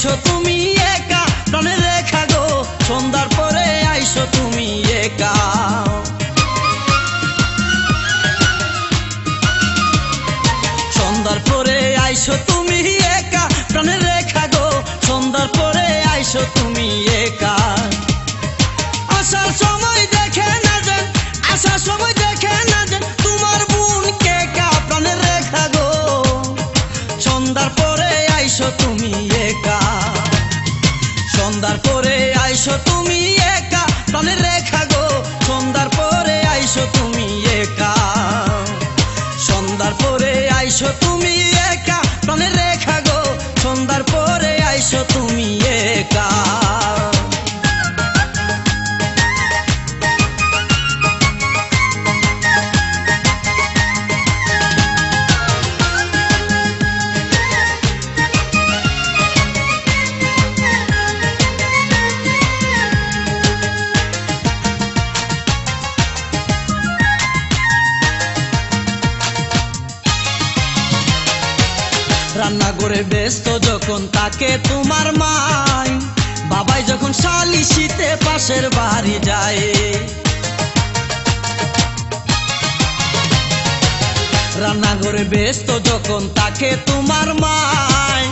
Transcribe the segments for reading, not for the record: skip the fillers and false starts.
আইসো তুমি একা প্রাণের রেখা গো সন্ধ্যার পরে আইসো তুমি একা সন্ধ্যার পরে আইসো তুমি একা প্রাণের রেখা গো সন্ধ্যার পরে আইসো তুমি একা আসার সময় দেখে না যান আসার সময় দেখে না যান তোমার বোন কে কা প্রাণের রেখা গো সন্ধ্যার পরে আইসো তুমি একা সন্ধ্যার পরে আইসো তুমি একা প্রাণের রেখা গো সন্ধ্যার পরে আইসো তুমি একা সন্ধ্যার পরে আইসো তুমি একা প্রাণের রেখা গো সন্ধ্যার পরে আইসো তুমি একা রান্না করে ব্যস্ত যখন তাকে তোমার মাই বাবাই যখন শালিশিতে পাশের বাড়ি যায় রান্না করে ব্যস্ত যখন তাকে তোমার মাই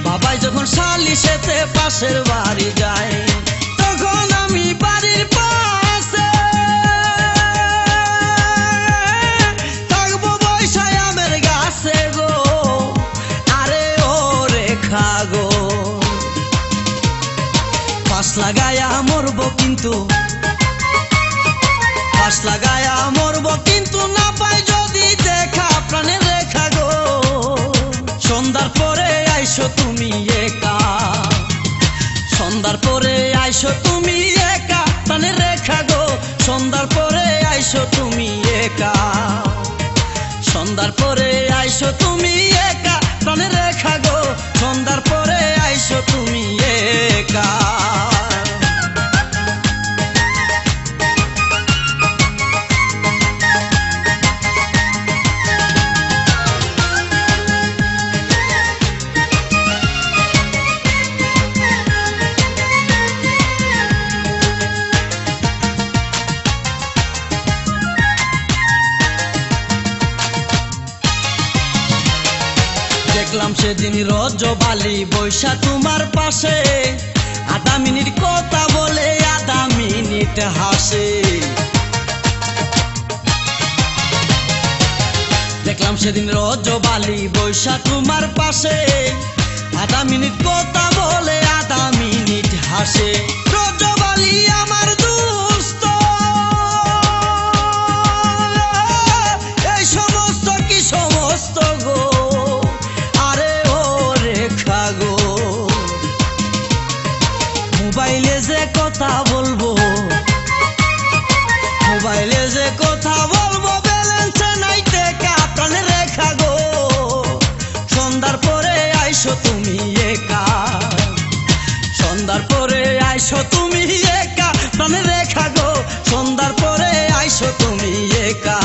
বাবাই যখন শালিশিতে পাশের বাড়ি যায় তখন আমি বাড়ির পাশে থাকবো বৈশায় আমের গাছে গো গো পাশ লাগায়া মরবো কিন্তু পাশ লাগায়া মরবো কিন্তু না পাই যদি দেখা প্রাণের রেখা গো সন্ধ্যার পরে আইসো তুমি একা সন্ধ্যার পরে আইসো তুমি একা প্রাণের রেখা গো সন্ধ্যার পরে আইসো তুমি একা সন্ধ্যার পরে আইসো তুমি একা প্রাণের রেখা গো সন্ধ্যার পরে আইসো তুমি একা দেখলাম সেদিন রজবালি বৈশা তোমার পাশে আধা মিনিট কথা বলে আধা মিনিট হাসে দেখলাম সেদিন রজবালি বৈশা তোমার পাশে আধা মিনিট কথা বলে আধা মিনিট হাসে রজবালি আমার দুস্থ এই সমস্ত কি সমস্ত গো মোবাইলে যে কথা বলবো মোবাইলে যে কথা বলবো ব্যালেন্সে নাই টাকা প্রাণের রেখা গো সন্ধ্যার পরে আইসো তুমি একা সন্ধ্যার পরে আইসো তুমি একা প্রাণের রেখা গো সন্ধ্যার পরে আইসো তুমি একা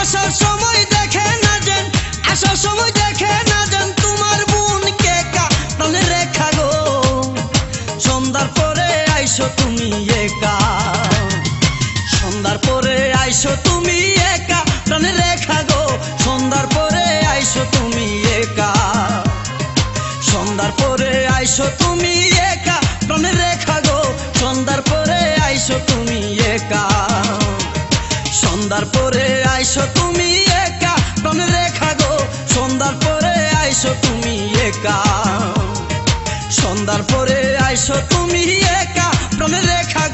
আসার সময় দেখে না যান আসার সময় দেখে না যান তোমার বোন কে কা প্রাণের রেখা গো সন্ধ্যার পরে আইসো তুমি একা সন্ধ্যার পরে আইসো তুমি একা প্রাণের রেখা গো সন্ধ্যার পরে আইসো তুমি একা সন্ধ্যার পরে আইসো তুমি একা প্রাণের রেখা গো সন্ধ্যার পরে আইসো তুমি একা সন্ধ্যার পরে আইসো তুমি একা প্রাণের রেখা গো সন্ধ্যার পরে আইসো তুমি একা সন্ধ্যার পরে আইসো তুমি একা প্রাণের রেখা